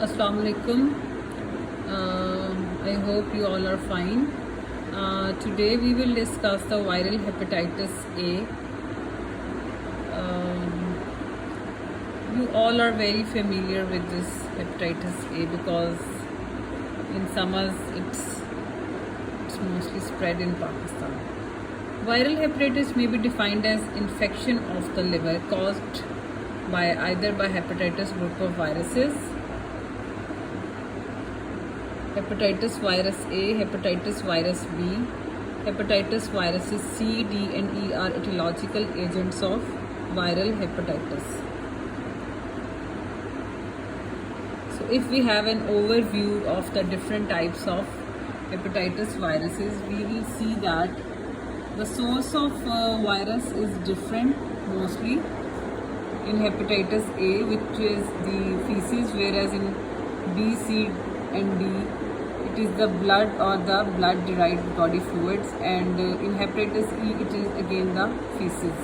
Assalamu alaikum. I hope you all are fine. Today we will discuss the viral hepatitis A. You all are very familiar with this hepatitis A because in summers it's mostly spread in Pakistan. Viral hepatitis may be defined as infection of the liver caused by either by hepatitis group of viruses, hepatitis virus A, hepatitis virus B, hepatitis viruses C, D, and E are etiological agents of viral hepatitis. So, if we have an overview of the different types of hepatitis viruses, we will see that the source of virus is different mostly in hepatitis A, which is the feces, whereas in B, C, and D, it is the blood or the blood derived body fluids, and in hepatitis E, it is again the feces.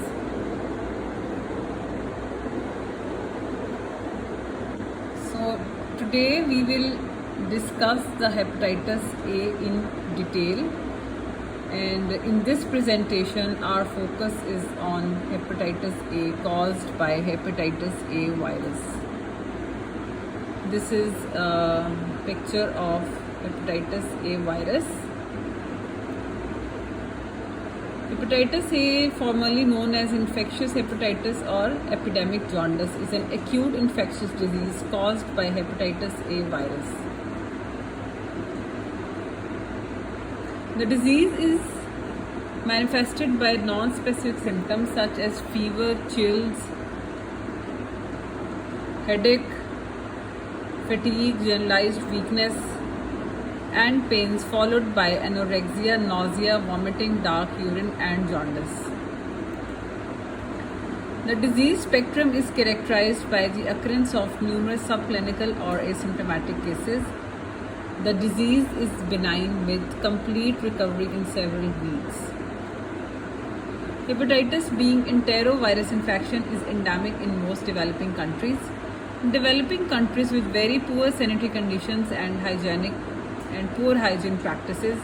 So, today we will discuss the hepatitis A in detail. And in this presentation, our focus is on hepatitis A caused by hepatitis A virus. This is a picture of hepatitis A virus. Hepatitis A, formerly known as infectious hepatitis or epidemic jaundice, is an acute infectious disease caused by hepatitis A virus. The disease is manifested by non-specific symptoms such as fever, chills, headache, fatigue, generalized weakness, and pains, followed by anorexia, nausea, vomiting, dark urine, and jaundice. The disease spectrum is characterized by the occurrence of numerous subclinical or asymptomatic cases. The disease is benign with complete recovery in several weeks. Hepatitis, being enterovirus infection, is endemic in most developing countries. In developing countries with very poor sanitary conditions and poor hygiene practices,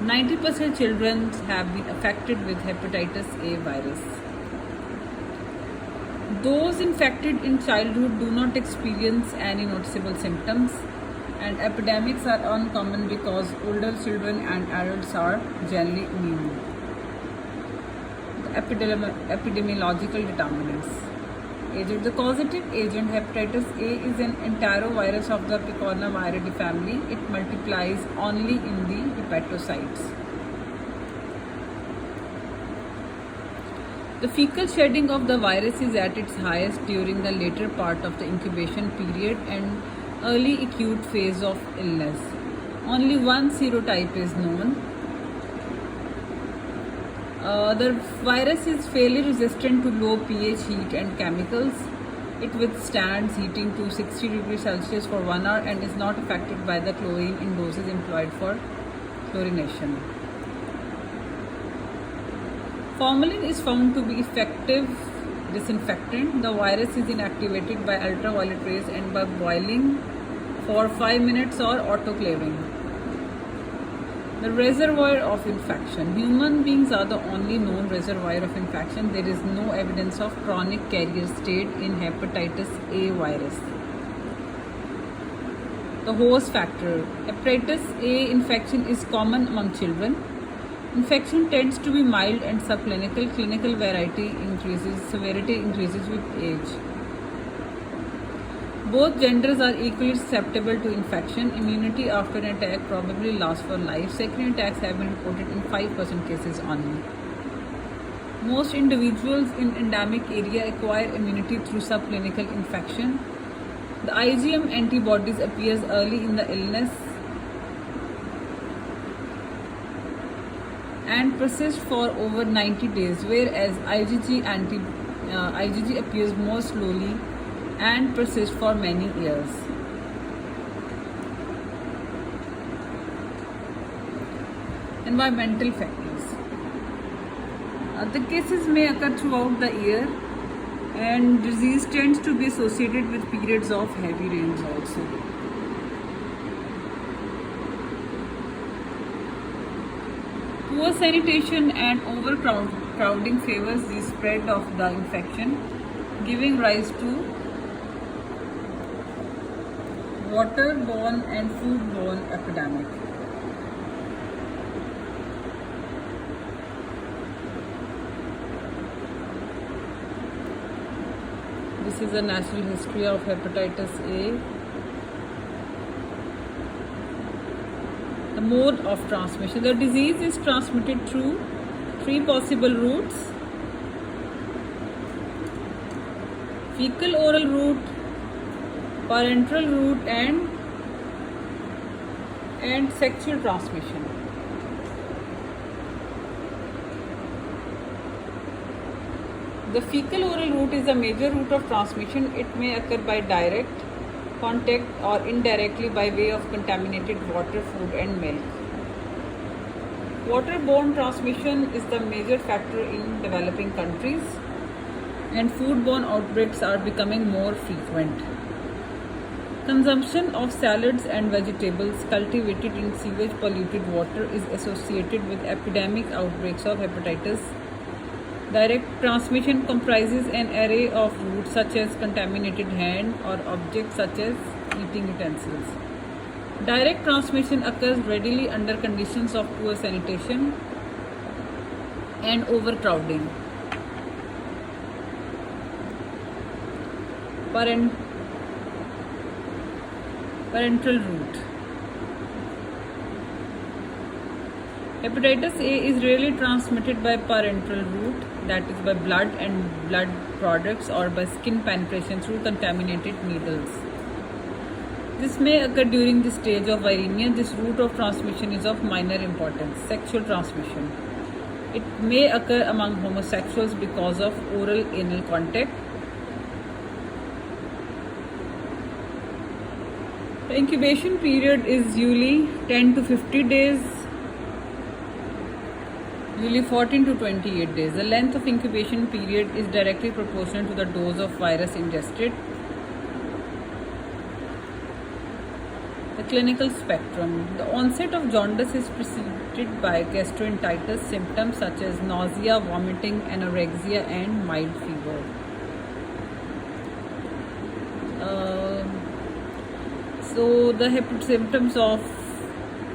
90% children have been affected with hepatitis A virus. Those infected in childhood do not experience any noticeable symptoms, and epidemics are uncommon because older children and adults are generally immune. The epidemiological determinants. Agent. The causative agent hepatitis A is an enterovirus of the Picornaviridae family. It multiplies only in the hepatocytes. The fecal shedding of the virus is at its highest during the later part of the incubation period and early acute phase of illness. Only one serotype is known. The virus is fairly resistant to low pH heat and chemicals. It withstands heating to 60 degrees Celsius for 1 hour and is not affected by the chlorine in doses employed for chlorination. Formalin is found to be effective disinfectant. The virus is inactivated by ultraviolet rays and by boiling for 5 minutes or autoclaving. The reservoir of infection. Human beings are the only known reservoir of infection. There is no evidence of chronic carrier state in hepatitis A virus. The host factor. Hepatitis A infection is common among children. Infection tends to be mild and subclinical. Clinical severity increases with age. Both genders are equally susceptible to infection. Immunity after an attack probably lasts for life. Secondary attacks have been reported in 5% cases only. Most individuals in endemic area acquire immunity through subclinical infection. The IgM antibodies appears early in the illness and persist for over 90 days, whereas IgG appears more slowly and persist for many years. Environmental factors. The cases may occur throughout the year. and disease tends to be associated with periods of heavy rains also. Poor sanitation and overcrowding favors the spread of the infection, giving rise to waterborne and foodborne epidemic. This is a natural history of hepatitis A. The mode of transmission. The disease is transmitted through three possible routes: fecal oral route, parenteral route, and sexual transmission. The fecal oral route is a major route of transmission. It may occur by direct contact or indirectly by way of contaminated water, food, and milk. Waterborne transmission is the major factor in developing countries, and foodborne outbreaks are becoming more frequent. Consumption of salads and vegetables cultivated in sewage polluted water is associated with epidemic outbreaks of hepatitis. Direct transmission comprises an array of routes such as contaminated hand or objects such as eating utensils. Direct transmission occurs readily under conditions of poor sanitation and overcrowding. Parenteral route. Hepatitis A is rarely transmitted by parenteral route, that is by blood and blood products, or by skin penetration through contaminated needles. This may occur during the stage of viremia. This route of transmission is of minor importance. Sexual transmission. It may occur among homosexuals because of oral anal contact. The incubation period is usually 10 to 50 days. Usually 14 to 28 days. The length of incubation period is directly proportional to the dose of virus ingested. The clinical spectrum. The onset of jaundice is preceded by gastroenteritis symptoms such as nausea, vomiting, anorexia, and mild fever. So the symptoms of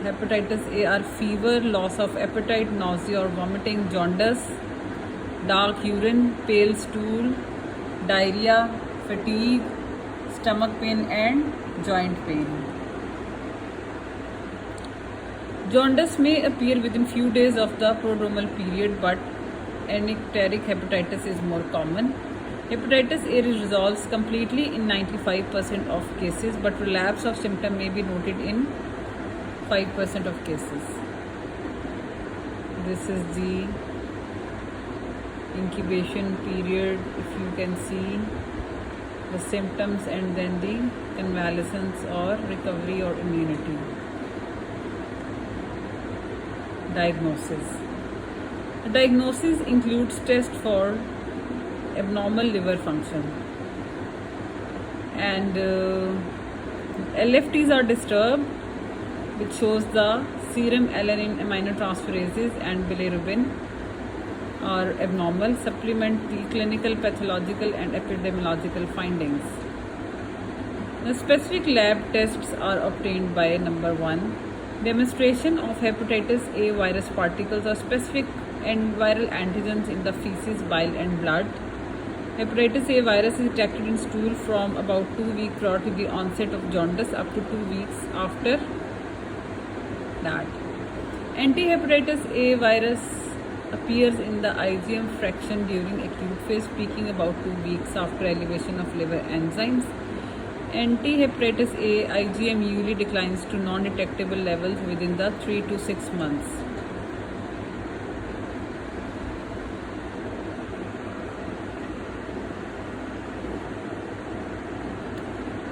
hepatitis A are fever, loss of appetite, nausea or vomiting, jaundice, dark urine, pale stool, diarrhea, fatigue, stomach pain, and joint pain. Jaundice may appear within few days of the prodromal period, but enteric hepatitis is more common. Hepatitis A resolves completely in 95% of cases, but relapse of symptom may be noted in 5% of cases. This is the incubation period. If you can see the symptoms and then the convalescence or recovery or immunity. Diagnosis. The diagnosis includes test for abnormal liver function, and LFTs are disturbed, which shows the serum alanine aminotransferases and bilirubin are abnormal. Supplement the clinical, pathological, and epidemiological findings. The specific lab tests are obtained by number 1. Demonstration of hepatitis A virus particles or specific and viral antigens in the feces, bile, and blood. Hepatitis A virus is detected in stool from about 2 weeks prior to the onset of jaundice up to 2 weeks after that. Anti-hepatitis A virus appears in the IgM fraction during acute phase, peaking about 2 weeks after elevation of liver enzymes. Anti-hepatitis A IgM usually declines to non-detectable levels within the 3 to 6 months.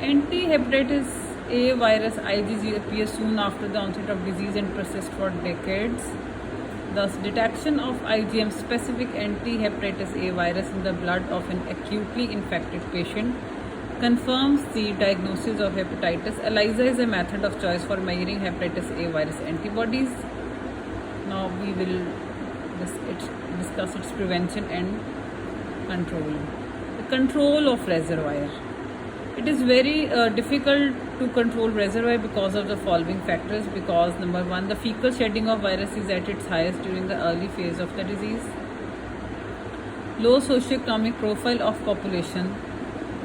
Anti-hepatitis A virus IgG appears soon after the onset of disease and persists for decades. Thus, detection of IgM-specific anti-hepatitis A virus in the blood of an acutely infected patient confirms the diagnosis of hepatitis. ELISA is a method of choice for measuring hepatitis A virus antibodies. Now we will discuss its prevention and control. The control of reservoir. It is very difficult to control reservoir because of the following factors. Because number one, the fecal shedding of virus is at its highest during the early phase of the disease. Low socioeconomic profile of population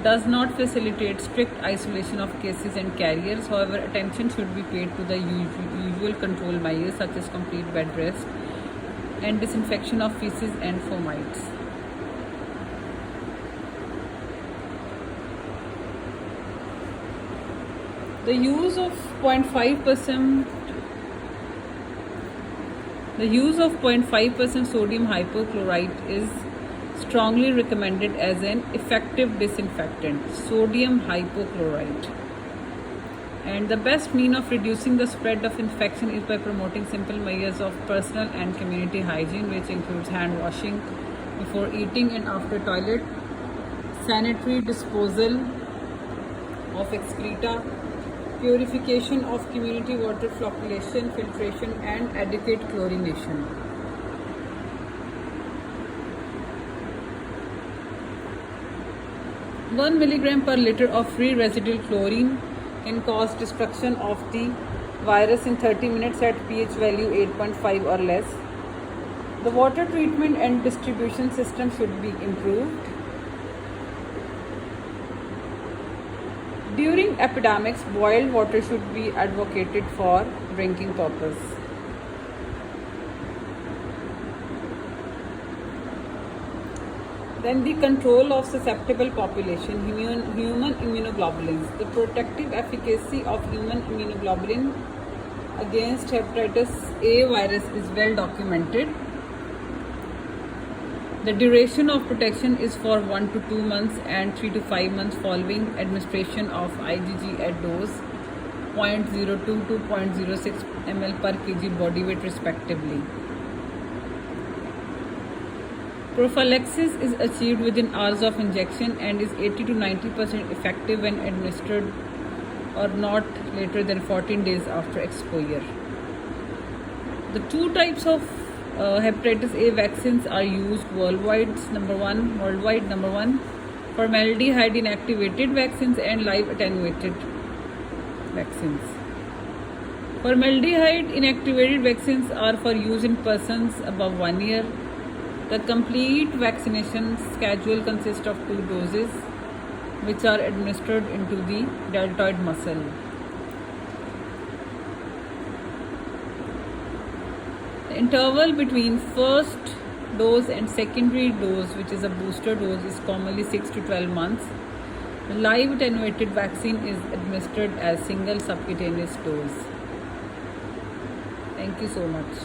does not facilitate strict isolation of cases and carriers. However, attention should be paid to the usual control measures such as complete bed rest and disinfection of feces and fomites. The use of 0.5% sodium hypochlorite is strongly recommended as an effective disinfectant. Sodium hypochlorite. And the best mean of reducing the spread of infection is by promoting simple measures of personal and community hygiene, which includes hand washing before eating and after toilet, sanitary disposal of excreta, purification of community water, flocculation, filtration, and adequate chlorination. One milligram per liter of free residual chlorine can cause destruction of the virus in 30 minutes at pH value 8.5 or less. The water treatment and distribution system should be improved. During epidemics, boiled water should be advocated for drinking purpose. Then the control of susceptible population, human immunoglobulins. The protective efficacy of human immunoglobulin against hepatitis A virus is well documented. The duration of protection is for 1 to 2 months and 3 to 5 months following administration of IgG at dose 0.02 to 0.06 ml per kg body weight respectively. Prophylaxis is achieved within hours of injection and is 80 to 90% effective when administered or not later than 14 days after exposure. The two types of hepatitis A vaccines are used worldwide. Number one, formaldehyde inactivated vaccines and live attenuated vaccines. Formaldehyde inactivated vaccines are for use in persons above 1 year. The complete vaccination schedule consists of 2 doses, which are administered into the deltoid muscle. The interval between first dose and secondary dose, which is a booster dose, is commonly 6 to 12 months. The live attenuated vaccine is administered as single subcutaneous dose. Thank you so much.